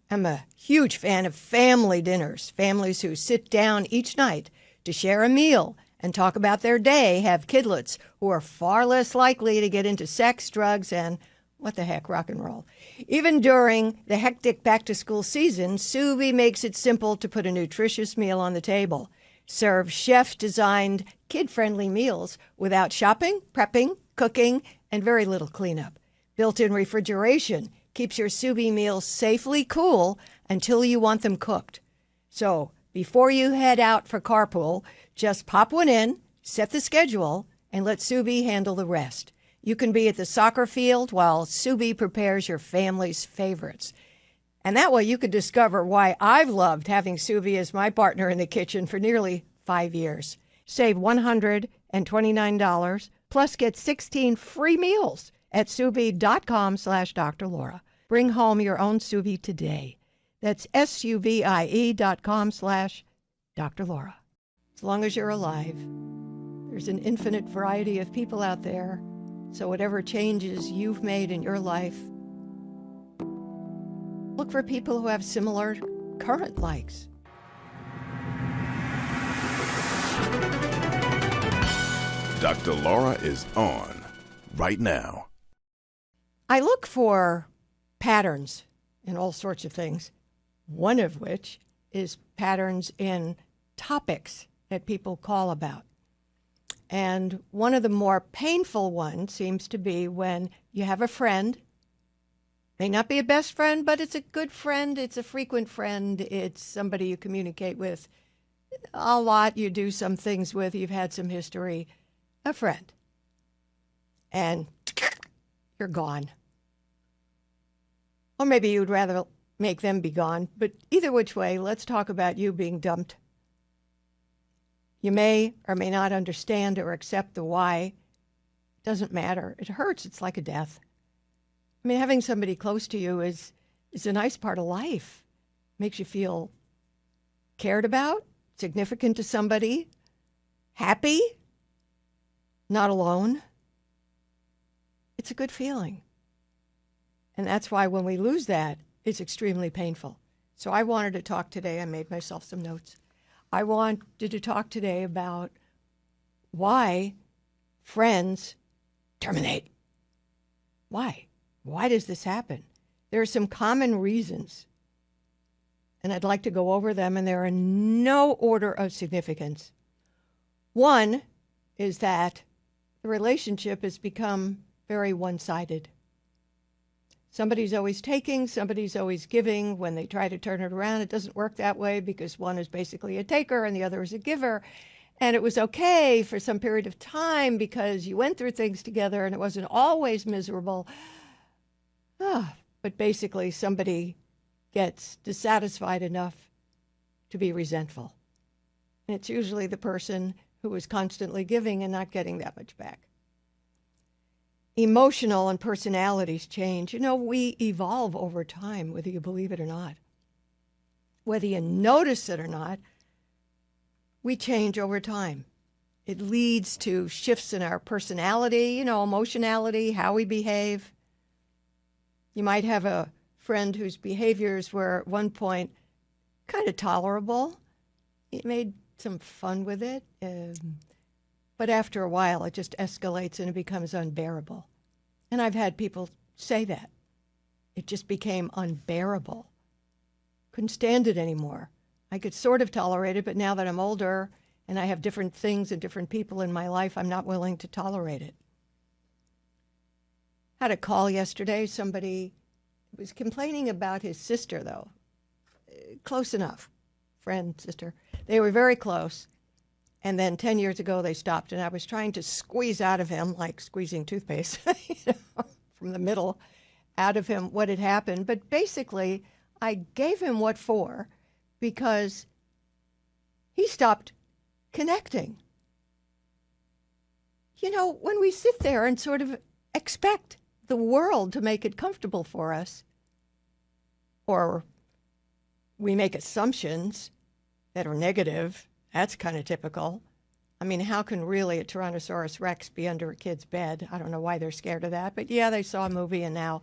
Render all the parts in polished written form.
I'm a huge fan of family dinners, families who sit down each night to share a meal and talk about their day, have kidlets who are far less likely to get into sex, drugs, and, what the heck, rock and roll. Even during the hectic back-to-school season, Suvi makes it simple to put a nutritious meal on the table. Serve chef-designed, kid-friendly meals without shopping, prepping, cooking, and very little cleanup. Built-in refrigeration keeps your Suvi meals safely cool until you want them cooked. So before you head out for carpool, just pop one in, set the schedule, and let Suvi handle the rest. You can be at the soccer field while Suvi prepares your family's favorites. And that way you can discover why I've loved having Suvi as my partner in the kitchen for nearly 5 years. Save $129, plus get 16 free meals at Suvi.com/Dr. Laura. Bring home your own Suvi today. That's SUVIE.com/Dr. Laura. As long as you're alive, there's an infinite variety of people out there. So whatever changes you've made in your life, look for people who have similar current likes. Dr. Laura is on right now. I look for patterns in all sorts of things, one of which is patterns in topics that people call about. And one of the more painful ones seems to be when you have a friend, may not be a best friend, but it's a good friend, it's a frequent friend, it's somebody you communicate with a lot, you do some things with, you've had some history, a friend. And you're gone. Or maybe you'd rather make them be gone, but either which way, let's talk about you being dumped. You may or may not understand or accept the why. It doesn't matter. It hurts. It's like a death. I mean, having somebody close to you is a nice part of life. Makes you feel cared about, significant to somebody, happy, not alone. It's a good feeling. And that's why when we lose that, it's extremely painful. So I wanted to talk today. I made myself some notes. I wanted to talk today about why friends terminate. Why? Why does this happen? There are some common reasons, and I'd like to go over them, and they're in no order of significance. One is that the relationship has become very one-sided. Somebody's always taking, somebody's always giving. When they try to turn it around, it doesn't work that way because one is basically a taker and the other is a giver. And it was okay for some period of time because you went through things together and it wasn't always miserable. But basically somebody gets dissatisfied enough to be resentful. And it's usually the person who is constantly giving and not getting that much back. Emotional and personalities change. You know, we evolve over time, whether you believe it or not. Whether you notice it or not, we change over time. It leads to shifts in our personality, you know, emotionality, how we behave. You might have a friend whose behaviors were at one point kind of tolerable. It made some fun with it. But after a while, it just escalates and it becomes unbearable. And I've had people say that. It just became unbearable. Couldn't stand it anymore. I could sort of tolerate it, but now that I'm older and I have different things and different people in my life, I'm not willing to tolerate it. Had a call yesterday. Somebody was complaining about his sister, though. Close enough. Friend, sister. They were very close. And then 10 years ago, they stopped, and I was trying to squeeze out of him, like squeezing toothpaste, from the middle, out of him what had happened. But basically, I gave him what for because he stopped connecting. You know, when we sit there and sort of expect the world to make it comfortable for us, or we make assumptions that are negative, that's kind of typical. I mean, how can really a Tyrannosaurus Rex be under a kid's bed? I don't know why they're scared of that, but yeah, they saw a movie and now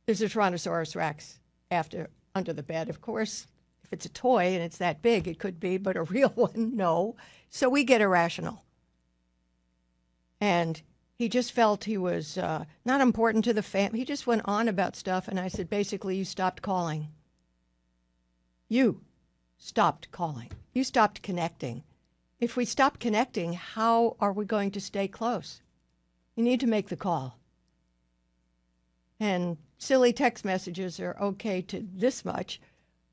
there's a Tyrannosaurus Rex after under the bed. Of course, if it's a toy and it's that big, it could be, but a real one, no. So we get irrational. And he just felt he was not important to the family. He just went on about stuff, and I said, basically, you stopped calling. You stopped calling. You stopped connecting. If we stop connecting, how are we going to stay close? You need to make the call. And silly text messages are okay to this much,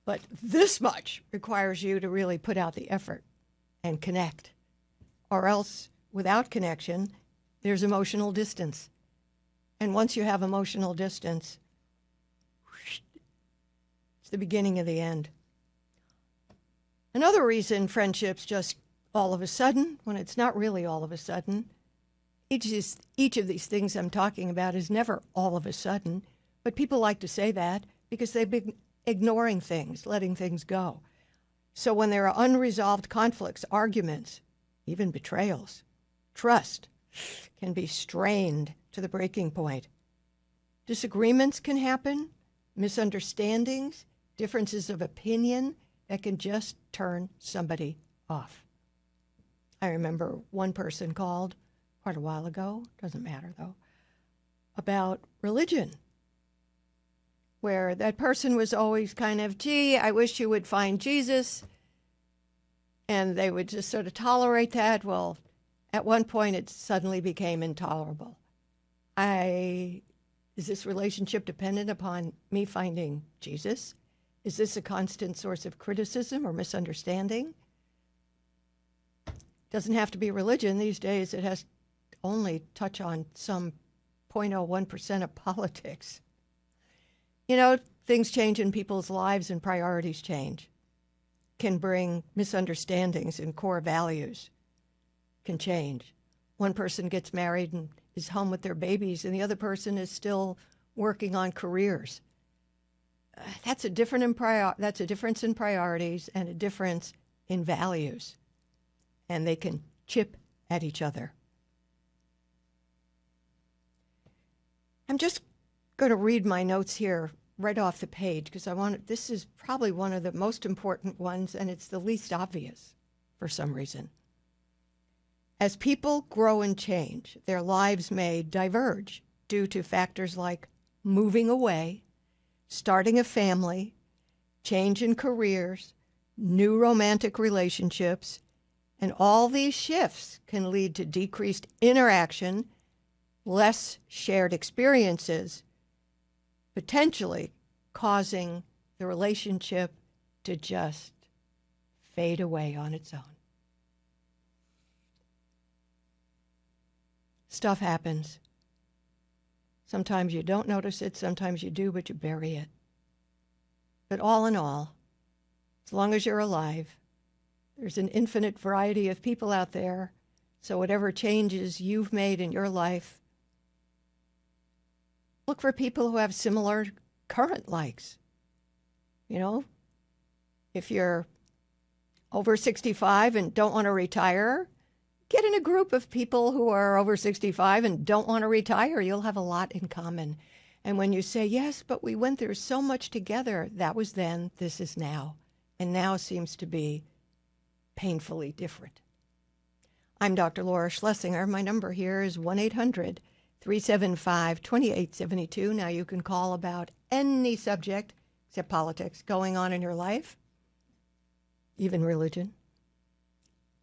but this much requires you to really put out the effort and connect. Or else, without connection, there's emotional distance. And once you have emotional distance, it's the beginning of the end. Another reason friendships just all of a sudden, when it's not really all of a sudden, each of these things I'm talking about is never all of a sudden, but people like to say that because they've been ignoring things, letting things go. So when there are unresolved conflicts, arguments, even betrayals, trust can be strained to the breaking point. Disagreements can happen, misunderstandings, differences of opinion that can just turn somebody off. I remember one person called quite a while ago, doesn't matter though, about religion, where that person was always kind of, gee, I wish you would find Jesus, and they would just sort of tolerate that. Well, at one point it suddenly became intolerable. Is this relationship dependent upon me finding Jesus? Is this a constant source of criticism or misunderstanding? Doesn't have to be religion. These days it has only touch on some 0.01% of politics. You know, things change in people's lives and priorities change. Can bring misunderstandings and core values. Can change. One person gets married and is home with their babies, and the other person is still working on careers. That's a difference in priorities and a difference in values. And they can chip at each other. I'm just going to read my notes here right off the page because this is probably one of the most important ones, and it's the least obvious for some reason. As people grow and change, their lives may diverge due to factors like moving away, starting a family, change in careers, new romantic relationships, and all these shifts can lead to decreased interaction, less shared experiences, potentially causing the relationship to just fade away on its own. Stuff happens. Sometimes you don't notice it, sometimes you do, but you bury it. But all in all, as long as you're alive, there's an infinite variety of people out there, so whatever changes you've made in your life, look for people who have similar current likes. You know, if you're over 65 and don't want to retire, get in a group of people who are over 65 and don't want to retire. You'll have a lot in common. And when you say, yes, but we went through so much together, that was then, this is now. And now seems to be painfully different. I'm Dr. Laura Schlessinger. My number here is 1-800-375-2872. Now you can call about any subject, except politics, going on in your life, even religion,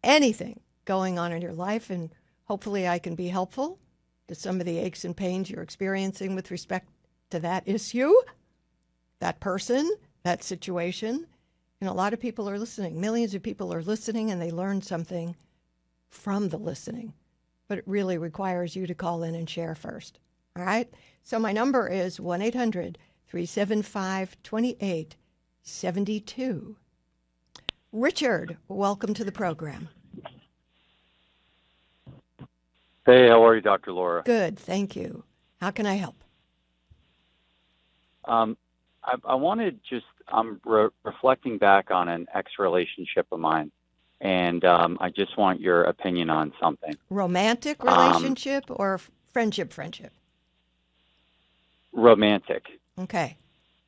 anything going on in your life, and hopefully I can be helpful to some of the aches and pains you're experiencing with respect to that issue, that person, that situation. And a lot of people are listening. Millions of people are listening, and they learn something from the listening. But it really requires you to call in and share first. All right? So my number is 1-800-375-2872. Richard, welcome to the program. Hey, how are you, Dr. Laura? Good, thank you. How can I help? I wanted I'm reflecting back on an ex-relationship of mine, and I just want your opinion on something. Romantic relationship or friendship? Romantic. Okay.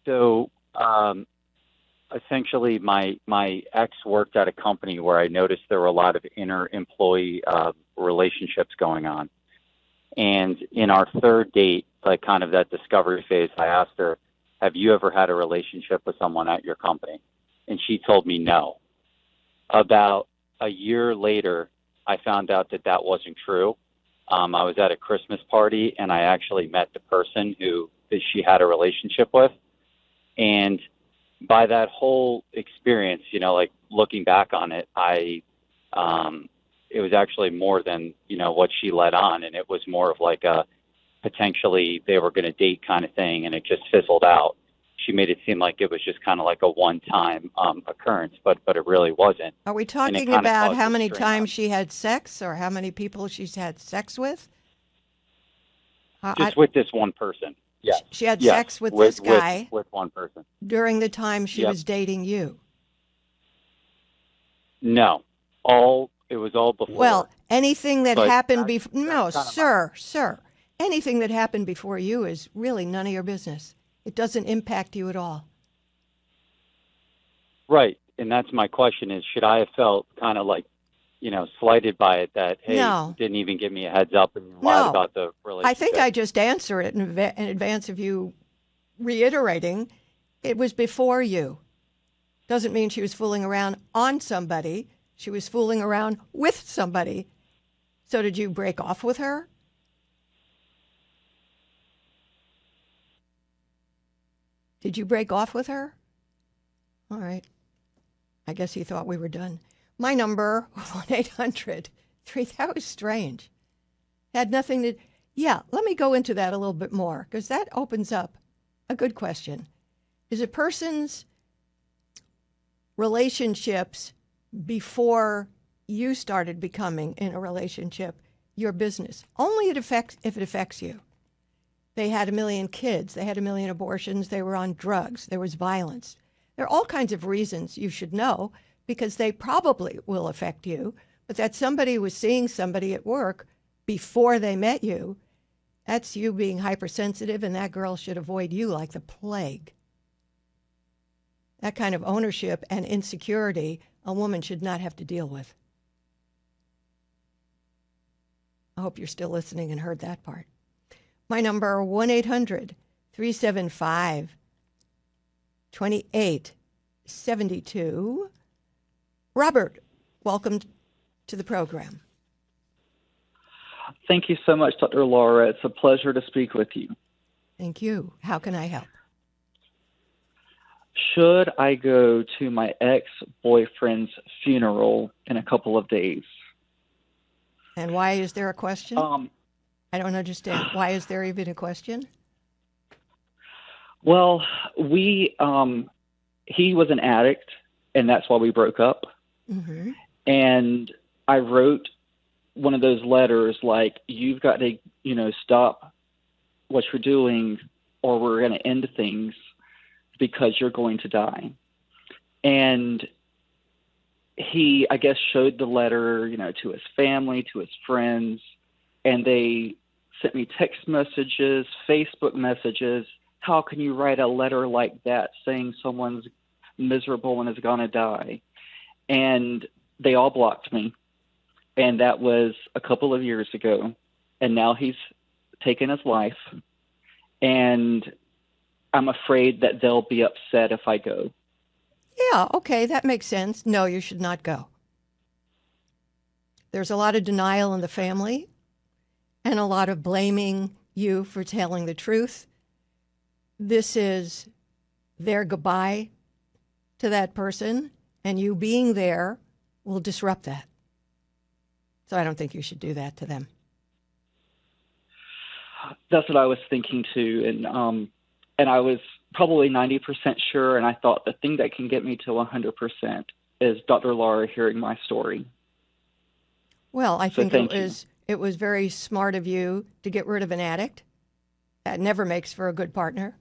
So essentially, my ex worked at a company where I noticed there were a lot of inter-employee relationships going on. And in our third date, like kind of that discovery phase, I asked her, have you ever had a relationship with someone at your company? And she told me no. About a year later, I found out that that wasn't true. I was at a Christmas party, and I actually met the person that she had a relationship with. And by that whole experience, like looking back on it, it was actually more than, what she let on. And it was more of like a potentially they were going to date kind of thing, and it just fizzled out. She made it seem like it was just kind of like a one-time occurrence, but it really wasn't. Are we talking about how many times she had sex or how many people she's had sex with? Just with this one person. Yes. She had sex with this guy with one person during the time she was dating you. No, it was all before. Well, anything that happened before. No, sir. Anything that happened before you is really none of your business. It doesn't impact you at all. Right, and that's my question: is should I have felt kind of like, slighted by it that, hey, you didn't even give me a heads up and lied about the relationship? I think I just answered it in advance of you reiterating it was before you. Doesn't mean she was fooling around on somebody. She was fooling around with somebody. So did you break off with her? Did you break off with her? All right. I guess he thought we were done. My number, 1-800-3, that was strange. Had nothing to, let me go into that a little bit more, because that opens up a good question. Is a person's relationships before you started becoming in a relationship your business? Only if it affects you. They had 1 million kids. They had 1 million abortions. They were on drugs. There was violence. There are all kinds of reasons you should know, because they probably will affect you, but that somebody was seeing somebody at work before they met you, that's you being hypersensitive, and that girl should avoid you like the plague. That kind of ownership and insecurity a woman should not have to deal with. I hope you're still listening and heard that part. My number, 1-800-375-2872. Robert, welcome to the program. Thank you so much, Dr. Laura. It's a pleasure to speak with you. Thank you. How can I help? Should I go to my ex-boyfriend's funeral in a couple of days? And why is there a question? I don't understand. Why is there even a question? Well, he was an addict, and that's why we broke up. Mm-hmm. And I wrote one of those letters like, you've got to, stop what you're doing, or we're going to end things because you're going to die. And he, I guess, showed the letter, to his family, to his friends, and they sent me text messages, Facebook messages. How can you write a letter like that saying someone's miserable and is going to die? And they all blocked me. And that was a couple of years ago. And now he's taken his life. And I'm afraid that they'll be upset if I go. Yeah, okay, that makes sense. No, you should not go. There's a lot of denial in the family and a lot of blaming you for telling the truth. This is their goodbye to that person, and you being there will disrupt that. So I don't think you should do that to them. That's what I was thinking too, and I was probably 90% sure, and I thought the thing that can get me to 100% is Dr. Laura hearing my story. Well, I think it was very smart of you to get rid of an addict. That never makes for a good partner.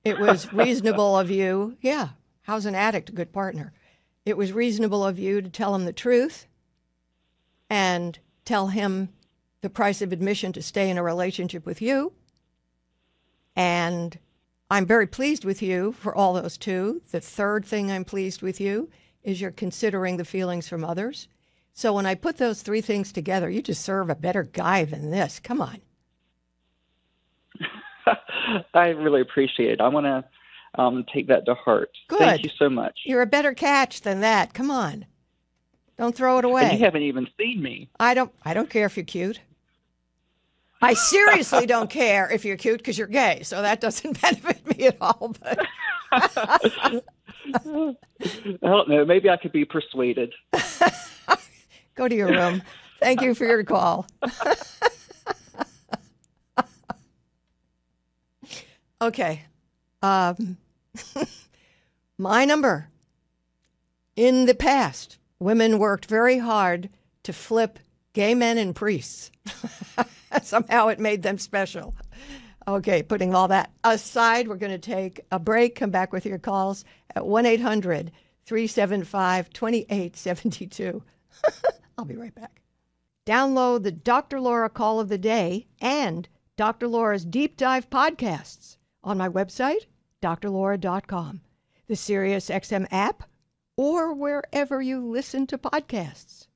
It was reasonable of you. Yeah, how's an addict a good partner? It was reasonable of you to tell him the truth and tell him the price of admission to stay in a relationship with you. And I'm very pleased with you for all those two. The third thing I'm pleased with you is you're considering the feelings from others. So when I put those three things together, you deserve a better guy than this. Come on. I really appreciate it. I want to take that to heart. Good. Thank you so much. You're a better catch than that. Come on. Don't throw it away. And you haven't even seen me. I don't care if you're cute. I seriously don't care if you're cute because you're gay, so that doesn't benefit me at all. But I don't know. Maybe I could be persuaded. go to your room. Thank you for your call. Okay. My number. In the past, women worked very hard to flip gay men and priests. Somehow it made them special. Okay, putting all that aside, we're going to take a break, come back with your calls at 1-800-375-2872. I'll be right back. Download the Dr. Laura Call of the Day and Dr. Laura's Deep Dive podcasts on my website, drlaura.com, the SiriusXM app, or wherever you listen to podcasts.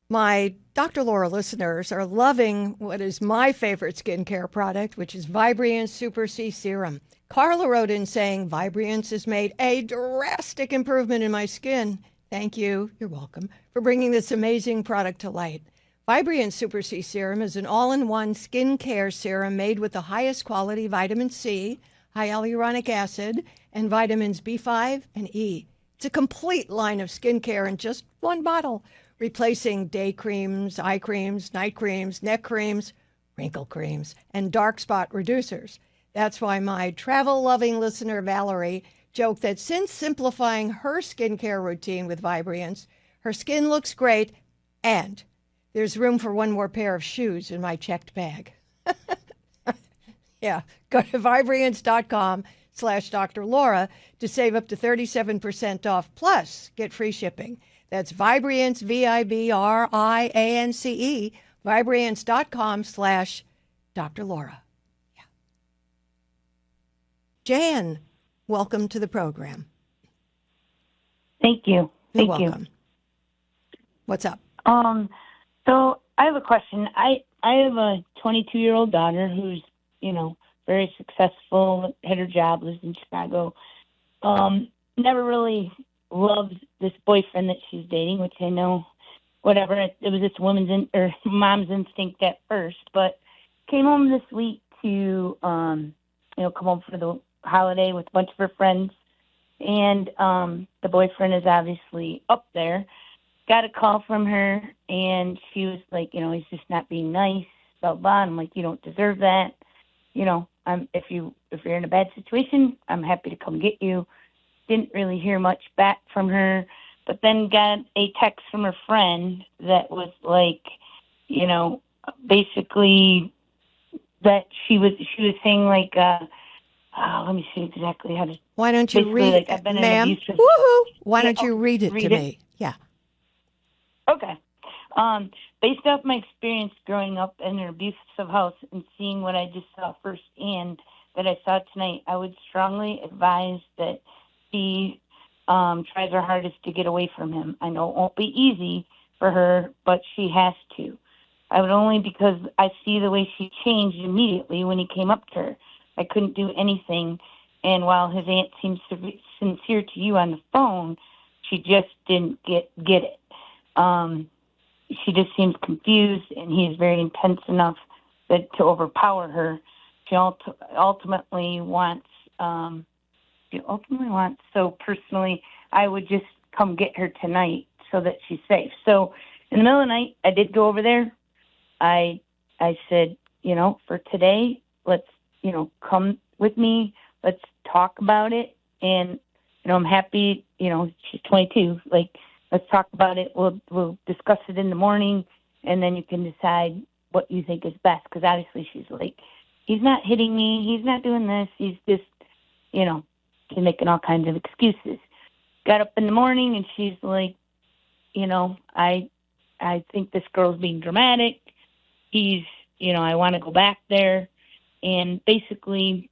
My Dr. Laura listeners are loving what is my favorite skincare product, which is Vibriance Super C Serum. Carla wrote in saying, Vibriance has made a drastic improvement in my skin. Thank you, you're welcome, for bringing this amazing product to light. Vibriance Super C Serum is an all-in-one skincare serum made with the highest quality vitamin C, hyaluronic acid, and vitamins B5 and E. It's a complete line of skincare in just one bottle, replacing day creams, eye creams, night creams, neck creams, wrinkle creams, and dark spot reducers. That's why my travel-loving listener Valerie joked that since simplifying her skincare routine with Vibriance, her skin looks great and there's room for one more pair of shoes in my checked bag. Yeah, go to Vibriance.com/Dr. Laura to save up to 37% off, plus get free shipping. That's Vibriance, Vibriance, Vibriance.com/Dr. Laura. Yeah. Jan, welcome to the program. Thank you. You're Thank welcome. What's up? So I have a question. I have a 22-year-old daughter who's, very successful, had her job, lives in Chicago. Never really loved this boyfriend that she's dating, which I know, whatever. It was this mom's instinct at first, but came home this week to, come home for the holiday with a bunch of her friends, and the boyfriend is obviously up there. Got a call from her, and she was like, he's just not being nice, blah, blah. I'm like, you don't deserve that. If you're in a bad situation, I'm happy to come get you. Didn't really hear much back from her, but then got a text from her friend that was like, basically that she was saying like, let me see exactly how to. Why don't you read like, it, I've been ma'am? In abusive, Woohoo! Why don't you read it to read me? Yeah. Okay. Based off my experience growing up in an abusive house and seeing what I just saw firsthand that I saw tonight, I would strongly advise that she tries her hardest to get away from him. I know it won't be easy for her, but she has to. I would only because I see the way she changed immediately when he came up to her. I couldn't do anything. And while his aunt seems sincere to you on the phone, she just didn't get it. She just seems confused, and he is very intense enough that to overpower her. She ultimately wants. So personally, I would just come get her tonight so that she's safe. So in the middle of the night, I did go over there. I said, for today, let's, come with me. Let's talk about it. And, I'm happy, she's 22. Like, let's talk about it. We'll discuss it in the morning, and then you can decide what you think is best. Because obviously she's like, he's not hitting me. He's not doing this. He's just, she's making all kinds of excuses. Got up in the morning, and she's like, I think this girl's being dramatic. He's, I want to go back there. And basically,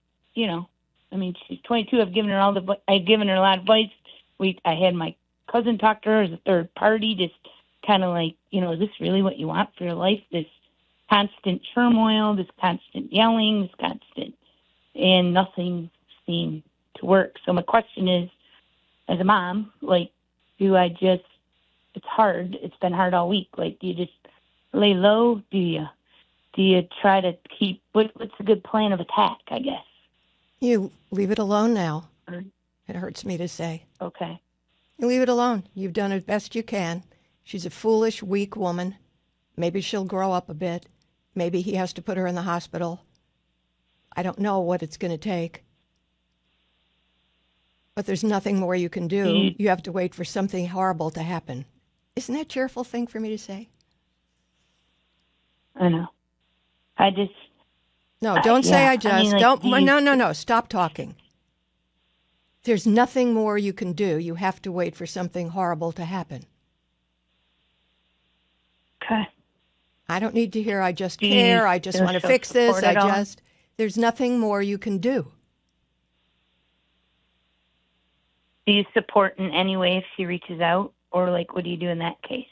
I mean, she's 22. I've given her a lot of advice. I had my cousin talk to her as a third party, just kind of like, is this really what you want for your life? This constant turmoil, this constant yelling, and nothing seemed to work. So my question is, as a mom, like, it's hard. It's been hard all week. Like, do you just lay low? Do you try to keep, what's a good plan of attack, I guess? You leave it alone now. It hurts me to say. Okay. You leave it alone. You've done as best you can. She's a foolish, weak woman. Maybe she'll grow up a bit. Maybe he has to put her in the hospital. I don't know what it's going to take. But there's nothing more you can do. You have to wait for something horrible to happen. Isn't that a cheerful thing for me to say? I know. No, don't say I just. I mean, like, don't. No. Stop talking. There's nothing more you can do. You have to wait for something horrible to happen. Okay. I don't need to hear I just care. I just want to fix this. There's nothing more you can do. Do you support in any way if she reaches out? Or, like, what do you do in that case?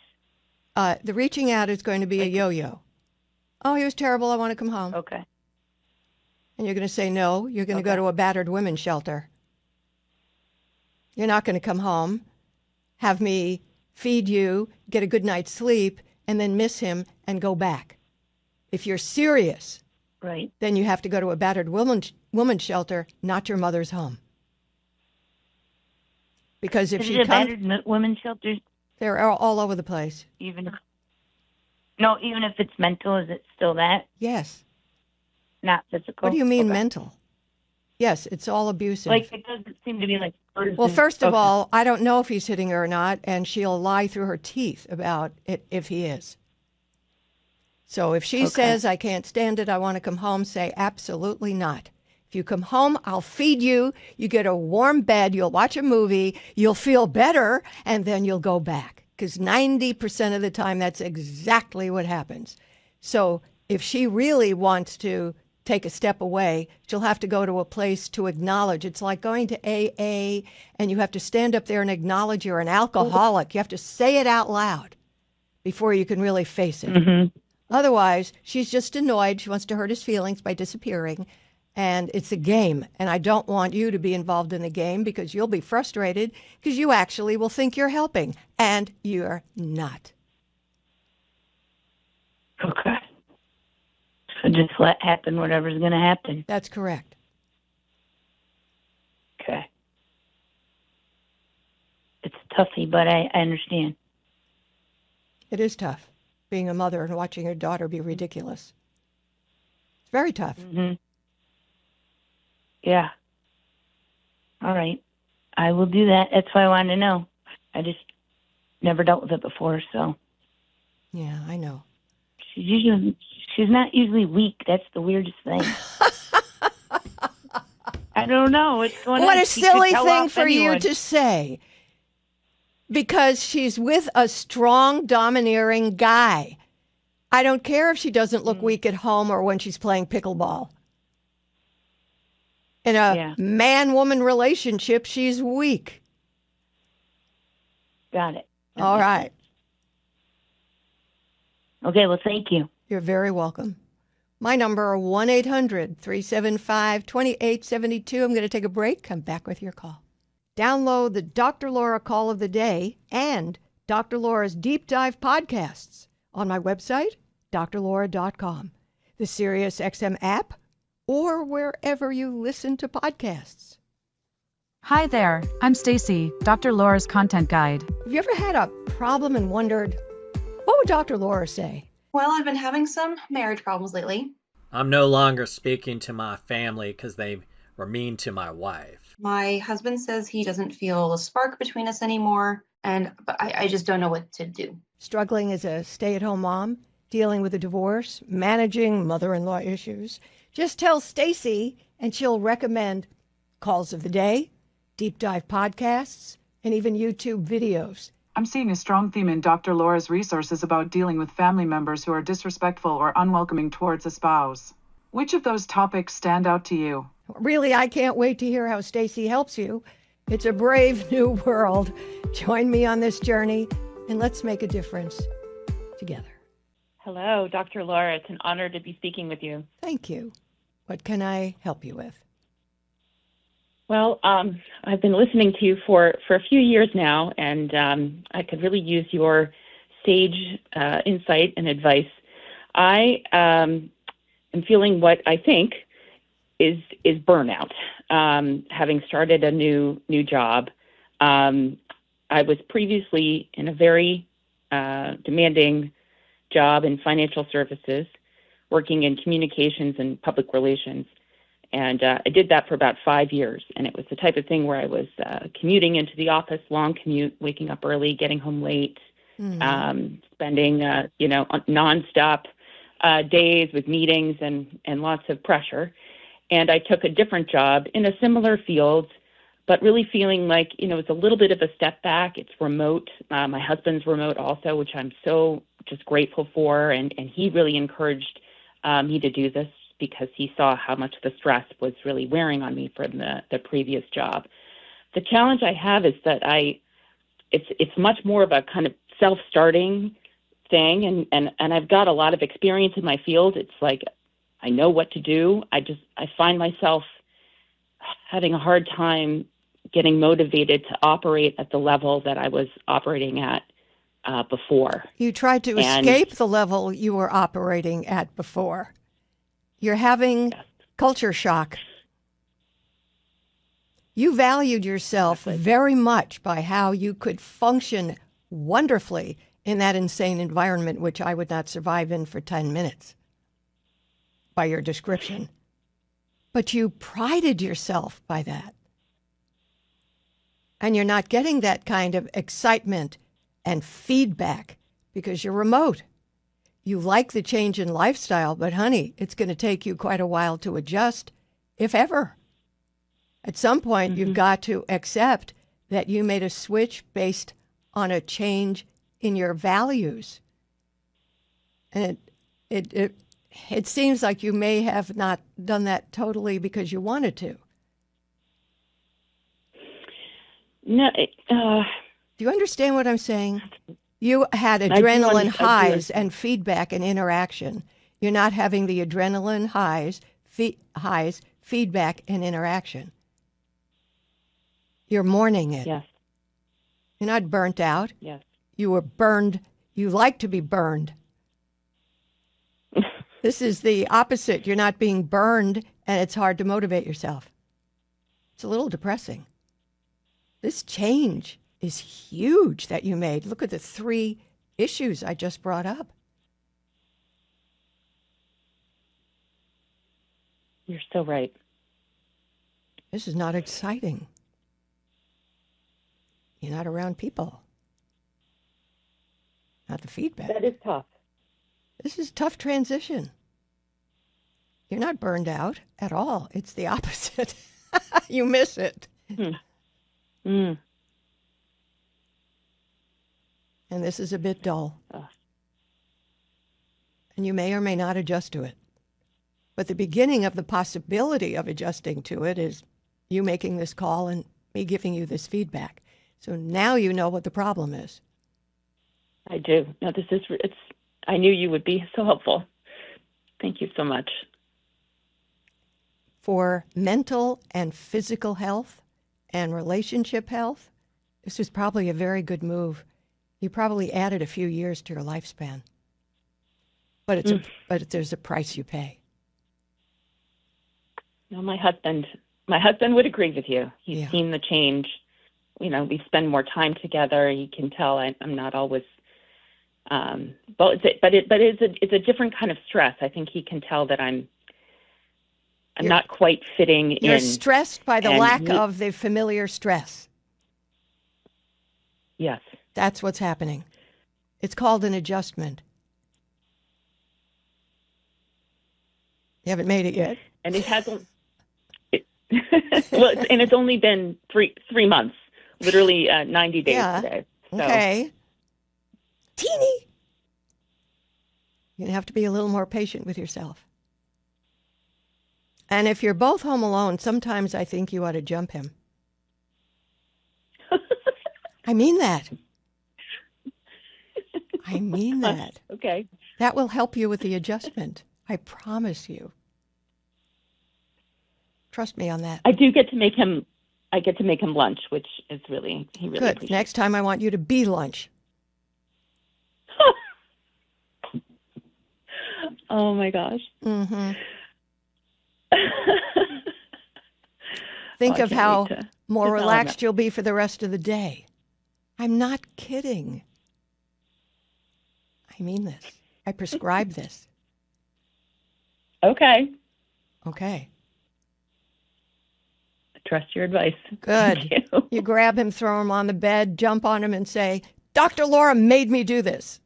The reaching out is going to be a yo-yo. Oh, he was terrible. I want to come home. Okay. And you're going to say no. You're going to go to a battered women's shelter. You're not going to come home, have me feed you, get a good night's sleep, and then miss him and go back. If you're serious, right, then you have to go to a battered women's shelter, not your mother's home. Because if she battered women's shelters? They're all over the place. Even if it's mental, is it still that? Yes. Not physical? What do you mean mental? Yes, it's all abusive. Like, it doesn't seem to be like... Well, first of all, I don't know if he's hitting her or not, and she'll lie through her teeth about it if he is. So if she says, I can't stand it, I want to come home, say, absolutely not. If you come home, I'll feed you, you get a warm bed, you'll watch a movie, you'll feel better, and then you'll go back. Because 90% of the time, that's exactly what happens. So if she really wants to take a step away, she'll have to go to a place to acknowledge. It's like going to AA, and you have to stand up there and acknowledge you're an alcoholic. You have to say it out loud before you can really face it. Mm-hmm. Otherwise, she's just annoyed. She wants to hurt his feelings by disappearing, and it's a game. And I don't want you to be involved in the game because you'll be frustrated because you actually will think you're helping, and you're not. Okay. So just let happen whatever's going to happen. That's correct. Okay. It's toughy, but I understand. It is tough, being a mother and watching your daughter be ridiculous. It's very tough. Mm-hmm. Yeah. All right. I will do that. That's why I wanted to know. I just never dealt with it before, so. Yeah, I know. She's not usually weak. That's the weirdest thing. I don't know what's going on. What a silly thing for you to say. Because she's with a strong, domineering guy. I don't care if she doesn't look weak at home or when she's playing pickleball. In a man-woman relationship, she's weak. Got it. All right. Okay, well, thank you. You're very welcome. My number, 1-800-375-2872. I'm going to take a break. Come back with your call. Download the Dr. Laura Call of the Day and Dr. Laura's Deep Dive podcasts on my website, drlaura.com, the SiriusXM app, or wherever you listen to podcasts. Hi there, I'm Stacy, Dr. Laura's content guide. Have you ever had a problem and wondered, what would Dr. Laura say? Well, I've been having some marriage problems lately. I'm no longer speaking to my family because they were mean to my wife. My husband says he doesn't feel a spark between us anymore, but I just don't know what to do. Struggling as a stay-at-home mom, dealing with a divorce, managing mother-in-law issues. Just tell Stacy and she'll recommend calls of the day, deep dive podcasts, and even YouTube videos. I'm seeing a strong theme in Dr. Laura's resources about dealing with family members who are disrespectful or unwelcoming towards a spouse. Which of those topics stand out to you? Really, I can't wait to hear how Stacy helps you. It's a brave new world. Join me on this journey, and let's make a difference together. Hello, Dr. Laura. It's an honor to be speaking with you. Thank you. What can I help you with? Well, I've been listening to you for a few years now, and I could really use your sage insight and advice. I am feeling what I think is burnout. Having started a new job, I was previously in a very demanding job in financial services, working in communications and public relations. And I did that for about 5 years. And it was the type of thing where I was commuting into the office, long commute, waking up early, getting home late, spending, nonstop days with meetings and lots of pressure. And I took a different job in a similar field, but really feeling like, it's a little bit of a step back. It's remote. My husband's remote also, which I'm so just grateful for. And he really encouraged me to do this because he saw how much the stress was really wearing on me from the previous job. The challenge I have is that it's much more of a kind of self-starting thing, and I've got a lot of experience in my field. It's like I know what to do. I find myself having a hard time getting motivated to operate at the level that I was operating at before. You tried to escape the level you were operating at before. You're having culture shock. You valued yourself very much by how you could function wonderfully in that insane environment, which I would not survive in for 10 minutes by your description. But you prided yourself by that. And you're not getting that kind of excitement and feedback because you're remote. You like the change in lifestyle, but honey, it's going to take you quite a while to adjust, if ever. At some point, you've got to accept that you made a switch based on a change in your values. And it seems like you may have not done that totally because you wanted to. No. Do you understand what I'm saying? You had adrenaline highs and feedback and interaction. You're not having the adrenaline highs, feedback, and interaction. You're mourning it. Yes. You're not burnt out. Yes. You were burned. You like to be burned. This is the opposite. You're not being burned, and it's hard to motivate yourself. It's a little depressing. This change is huge that you made. Look at the 3 issues I just brought up. You're so right. This is not exciting. You're not around people. Not the feedback. That is tough. This is a tough transition. You're not burned out at all. It's the opposite. You miss it. And this is a bit dull. And you may or may not adjust to it. But the beginning of the possibility of adjusting to it is you making this call and me giving you this feedback. So now you know what the problem is. I do. No, I knew you would be so helpful. Thank you so much. For mental and physical health and relationship health, this was probably a very good move. You probably added a few years to your lifespan. But there's a price you pay. No, my husband would agree with you. He's seen the change. We spend more time together. He can tell I'm not always. But it's a different kind of stress. I think he can tell that I'm not quite fitting in. You're stressed by the lack of the familiar stress. Yes. That's what's happening. It's called an adjustment. You haven't made it yet. And it hasn't. And it's only been three months, literally 90 days today. So. Okay. Teeny. You're going to have to be a little more patient with yourself. And if you're both home alone, sometimes I think you ought to jump him. I mean that. I mean that. Okay. That will help you with the adjustment. I promise you. Trust me on that. I do get to make him. I get to make him lunch, which is he really Good. appreciates. Next time I want you to be lunch. Oh my gosh. Mm-hmm. Think I of can't how wait to more tell him relaxed that. you'll be for the rest of the day. I'm not kidding. I mean this. I prescribe this. Okay. Okay. Trust your advice. Good. Thank you. You grab him, throw him on the bed, jump on him, and say, Dr. Laura made me do this.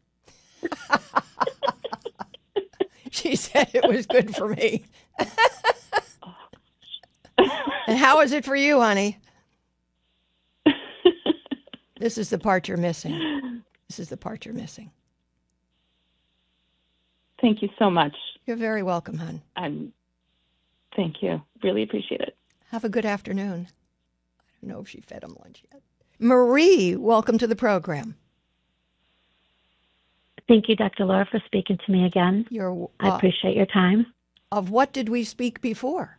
She said it was good for me. And how is it for you, honey? This is the part you're missing. This is the part you're missing. Thank you so much. You're very welcome, hon. Thank you. Really appreciate it. Have a good afternoon. I don't know if she fed him lunch yet. Marie, welcome to the program. Thank you, Dr. Laura, for speaking to me again. I appreciate your time. Of what did we speak before?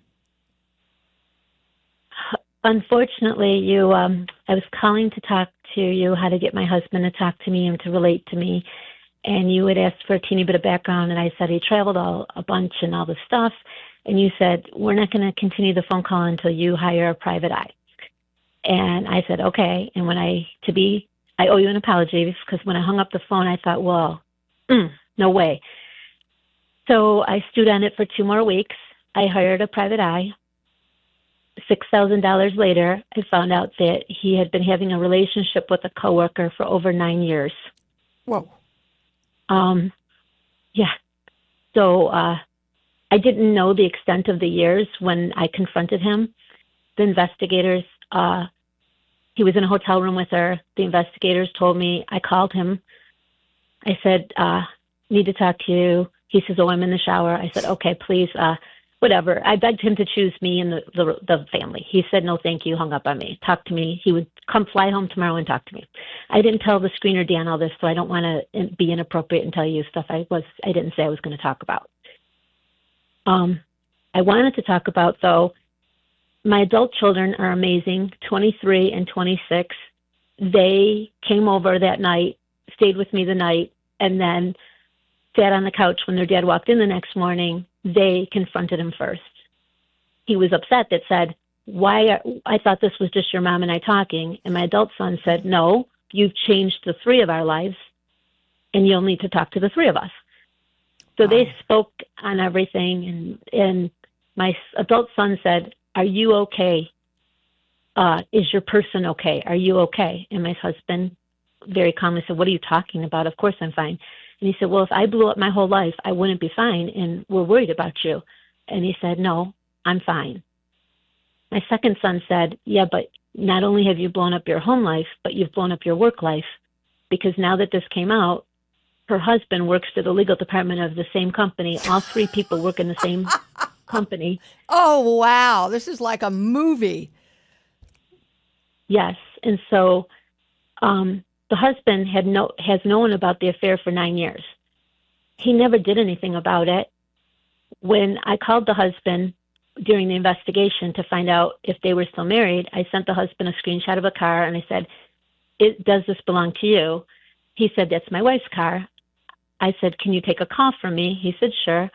Unfortunately, I was calling to talk to you how to get my husband to talk to me and to relate to me. And you had asked for a teeny bit of background, and I said he traveled a bunch and all this stuff. And you said, we're not going to continue the phone call until you hire a private eye. And I said, okay. And I owe you an apology, because when I hung up the phone, I thought, well, no way. So I stewed on it for 2 more weeks. I hired a private eye. $6,000 later, I found out that he had been having a relationship with a coworker for over 9 years. Whoa. Yeah. So I didn't know the extent of the years when I confronted him. The investigators, he was in a hotel room with her. The investigators told me, I called him. I said, need to talk to you. He says, oh, I'm in the shower. I said, okay, please, whatever. I begged him to choose me and the family. He said, no, thank you, hung up on me. Talk to me. He would come fly home tomorrow and talk to me. I didn't tell the screener Dan all this, so I don't want to be inappropriate and tell you stuff I didn't say I was going to talk about. I wanted to talk about, though, my adult children are amazing, 23 and 26. They came over that night, stayed with me the night, and then sat on the couch when their dad walked in the next morning. They confronted him first. He was upset that said, I thought this was just your mom and I talking. And my adult son said, no, you've changed the 3 of our lives and you'll need to talk to the 3 of us. So they spoke on everything. And my adult son said, are you okay? Is your person okay? Are you okay? And my husband very calmly said, what are you talking about? Of course I'm fine. And he said, well, if I blew up my whole life, I wouldn't be fine, and we're worried about you. And he said, no, I'm fine. My second son said, yeah, but not only have you blown up your home life, but you've blown up your work life, because now that this came out, her husband works for the legal department of the same company. All 3 people work in the same company. Oh, wow. This is like a movie. Yes. And so the husband has known about the affair for 9 years. He never did anything about it. When I called the husband during the investigation to find out if they were still married, I sent the husband a screenshot of a car, and I said, does this belong to you? He said, that's my wife's car. I said, can you take a call from me? He said, sure.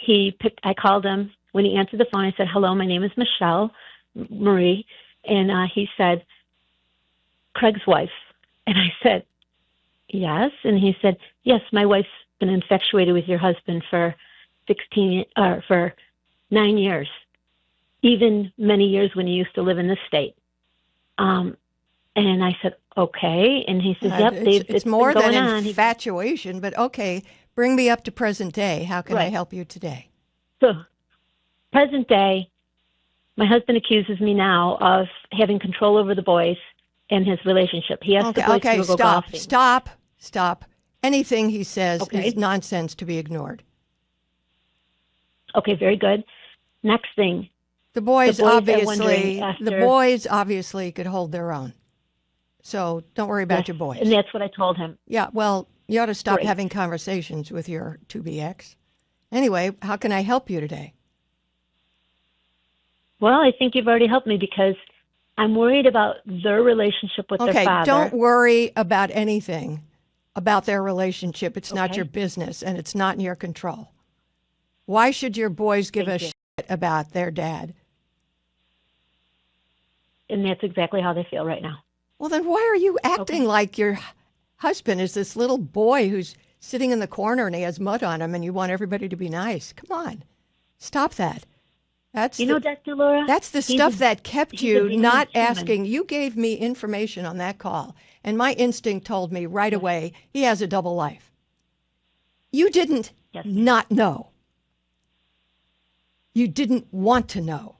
I called him. When he answered the phone, I said, hello, my name is Marie. And he said, Craig's wife. And I said, yes. And he said, yes, my wife's been infatuated with your husband for 9 years, even many years when he used to live in this state. And I said, okay. And he says, yep, it's more than infatuation, but okay, bring me up to present day. How can I help you today? So, present day, my husband accuses me now of having control over the boys in his relationship. He has to go golfing. Stop. Anything he says is nonsense to be ignored. Okay, very good. Next thing. The boys are obviously wondering the after- boys obviously could hold their own. So don't worry about Yes, your boys. And that's what I told him. Yeah, well, you ought to stop Great. having conversations with your 2BX. Anyway, how can I help you today? Well, I think you've already helped me because I'm worried about their relationship with their Okay, father. don't worry about anything about their relationship. It's not Okay. your business, and it's not in your control. Why should your boys give Thank a you. shit about their dad? And that's exactly how they feel right now. Well, then why are you acting Okay. like your husband is this little boy who's sitting in the corner and he has mud on him and you want everybody to be nice? Come on. Stop that. That's You know, Dr. Laura? That's the he's stuff a- that kept he's you a damaged not human. asking. You gave me information on that call, and my instinct told me right away he has a double life. You didn't Yes. not know. You didn't want to know.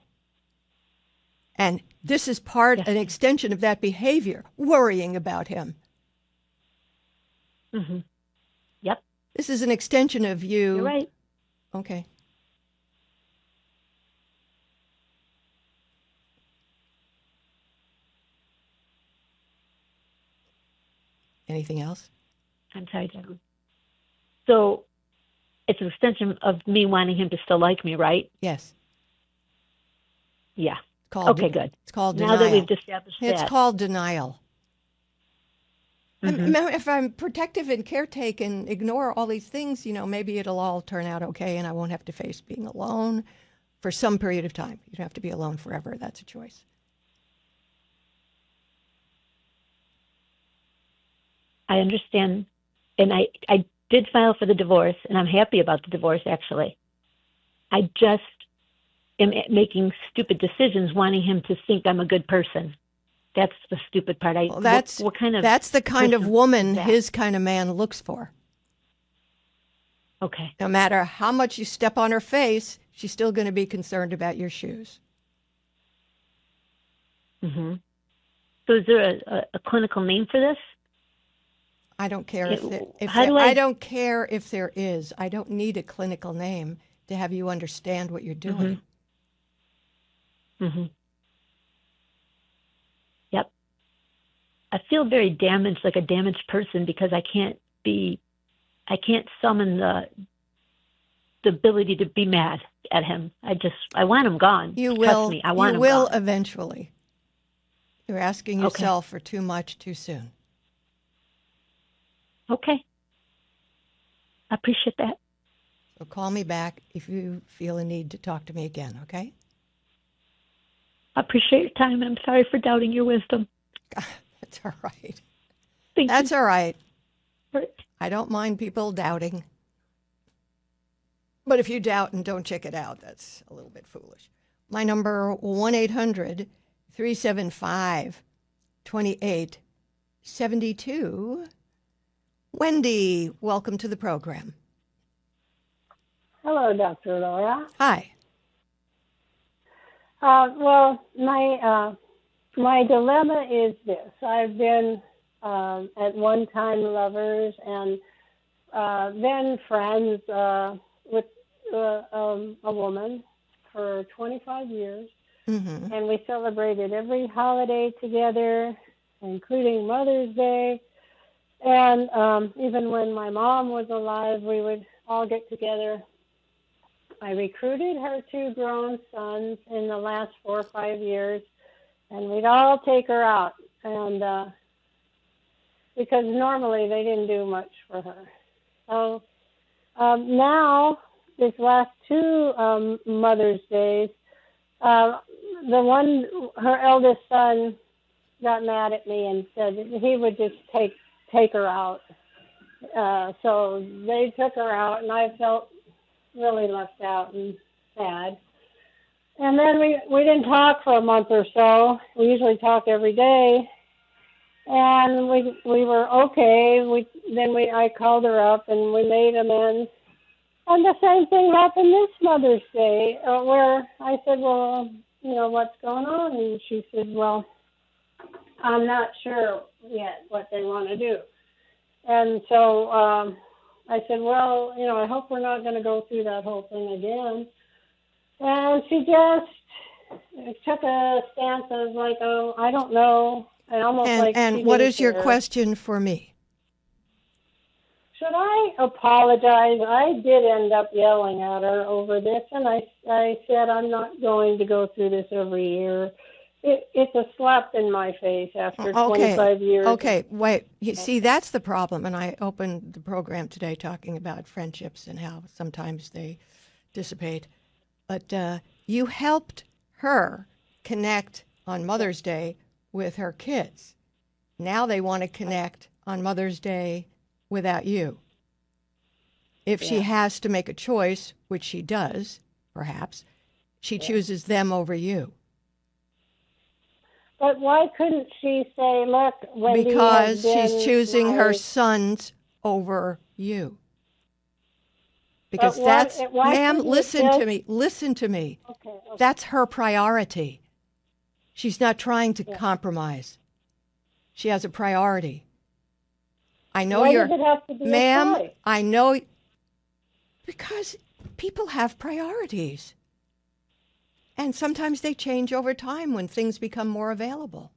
And this is an extension of that behavior, worrying about him. Mm-hmm. Yep. This is an extension of you. You're right. Okay. Anything else? I'm sorry, Jen. So it's an extension of me wanting him to still like me, right? Yes. Yeah. Okay, good. It's called Now denial. that we've established It's that. called denial. Mhm. If I'm protective and caretake and ignore all these things, maybe it'll all turn out okay and I won't have to face being alone for some period of time. You don't have to be alone forever. That's a choice. I understand. And I did file for the divorce, and I'm happy about the divorce, actually. I just am making stupid decisions, wanting him to think I'm a good person. That's the stupid part. Well, that's what kind of that's the kind of person woman is that? his kind of man looks for. Okay. No matter how much you step on her face, she's still going to be concerned about your shoes. Mm-hmm. So is there a clinical name for this? I don't care I don't care if there is. I don't need a clinical name to have you understand what you're doing. Mm-hmm. Yep. I feel very damaged, like a damaged person, because I can't summon the ability to be mad at him. I want him gone. You Trust will. me, I want you him will gone. eventually. You're asking yourself for too much too soon. Okay. I appreciate that. So call me back if you feel a need to talk to me again, okay? I appreciate your time, and I'm sorry for doubting your wisdom. That's all right. That's all right. Right. I don't mind people doubting. But if you doubt and don't check it out, that's a little bit foolish. My number, 1-800-375-2872. Wendy, welcome to the program. Hello, Dr. Laura. Hi. Well, my dilemma is this. I've been at one time lovers and then friends with a woman for 25 years. Mm-hmm. And we celebrated every holiday together, including Mother's Day. And even when my mom was alive, we would all get together. I recruited her 2 grown sons in the last 4 or 5 years, and we'd all take her out. And because normally they didn't do much for her. So now, this last 2 Mother's Days, her eldest son got mad at me and said he would just take her out. So they took her out, and I felt really left out and sad. And then we didn't talk for a month or so. We usually talk every day. And we were okay. I called her up, and we made amends. And the same thing happened this Mother's Day, where I said, well, what's going on? And she said, well, I'm not sure yet what they want to do. And so I said, well, I hope we're not going to go through that whole thing again. And she just took a stance of like, oh, I don't know. And almost like And she what didn't is your care. question for me? Should I apologize? I did end up yelling at her over this, and I said I'm not going to go through this every year. It's a slap in my face after 25 years. Okay, wait. You see, that's the problem. And I opened the program today talking about friendships and how sometimes they dissipate. But you helped her connect on Mother's Day with her kids. Now they want to connect on Mother's Day without you. If she has to make a choice, which she does, perhaps, she chooses them over you. But why couldn't she say, look, Wendy Because has been she's choosing my... her sons over you. Because But that's, why ma'am, couldn't it listen just- to me, listen to me. Okay. That's her priority. She's not trying to compromise. She has a priority. I know Why you're, does it have to be a ma'am, choice? I know, because people have priorities. And sometimes they change over time when things become more available.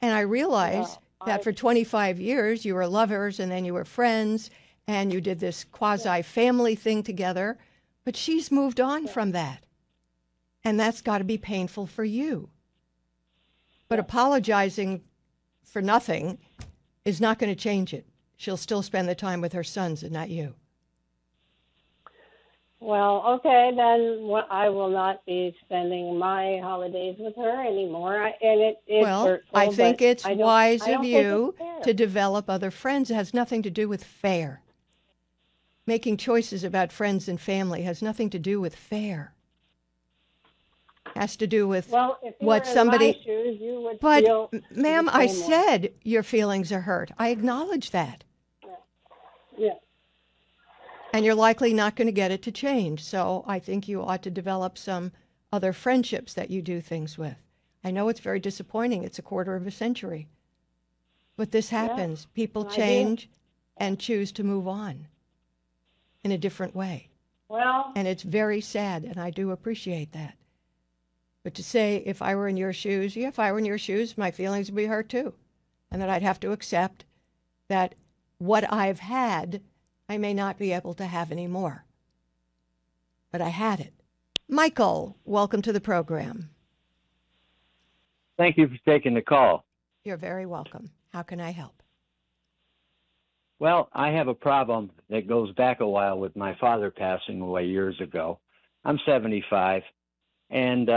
And I realize that for 25 years you were lovers and then you were friends and you did this quasi-family thing together, but she's moved on from that. And that's got to be painful for you. But apologizing for nothing is not going to change it. She'll still spend the time with her sons and not you. Well, okay, then I will not be spending my holidays with her anymore. It's hurtful, I think but it's wise I don't of think you it's fair. to develop other friends. It has nothing to do with fair. Making choices about friends and family has nothing to do with fair. Has to do with if you what were in somebody... my shoes, you would But, feel ma'am, the I same way. said your feelings are hurt. I acknowledge that. Yeah. And you're likely not going to get it to change. So I think you ought to develop some other friendships that you do things with. I know it's very disappointing. It's a quarter of a century. But this happens. People I do. change and choose to move on in a different way. Well, And it's very sad, and I do appreciate that. But to say, if I were in your shoes, if I were in your shoes, my feelings would be hurt too. And that I'd have to accept that what I've had, I may not be able to have anymore. But I had it. Michael, welcome to the program. Thank you for taking the call. You're very welcome. How can I help? Well, I have a problem that goes back a while with my father passing away years ago. I'm 75, and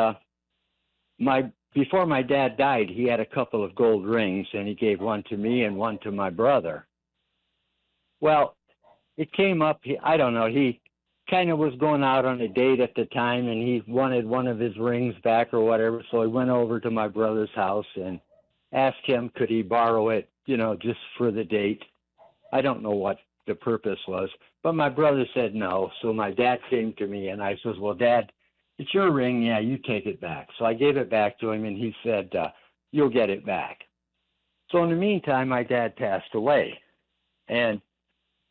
before my dad died, he had a couple of gold rings, and he gave one to me and one to my brother. Well, it came up, I don't know, he kind of was going out on a date at the time, and he wanted one of his rings back or whatever, so he went over to my brother's house and asked him could he borrow it, just for the date. I don't know what the purpose was, but my brother said no, so my dad came to me, and I says, well, Dad, it's your ring, yeah, you take it back. So I gave it back to him, and he said, you'll get it back. So in the meantime, my dad passed away, and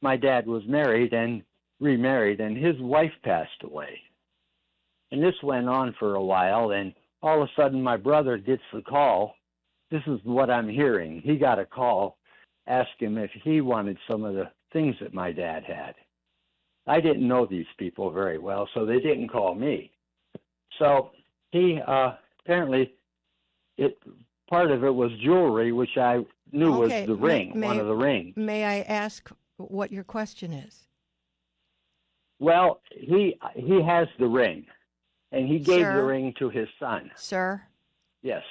my dad was married and remarried, and his wife passed away. And this went on for a while, and all of a sudden my brother gets the call. This is what I'm hearing. He got a call, asked him if he wanted some of the things that my dad had. I didn't know these people very well, so they didn't call me. So he apparently, part of it was jewelry, which I knew was the ring, one of the rings. May I ask what your question is? Well, he has the ring, and he gave the Sir? ring to his son. Sir, Yes.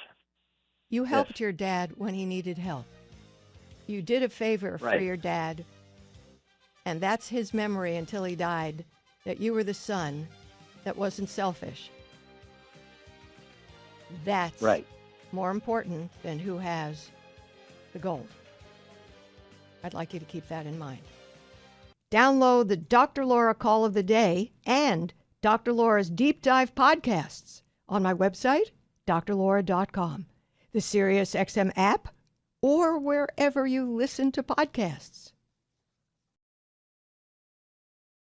you helped your dad when he needed help. You did a favor for Right. your dad, and that's his memory until he died, that you were the son that wasn't selfish. That's Right. more important than who has the gold. I'd like you to keep that in mind. Download the Dr. Laura Call of the Day and Dr. Laura's Deep Dive podcasts on my website, drlaura.com, the SiriusXM app, or wherever you listen to podcasts.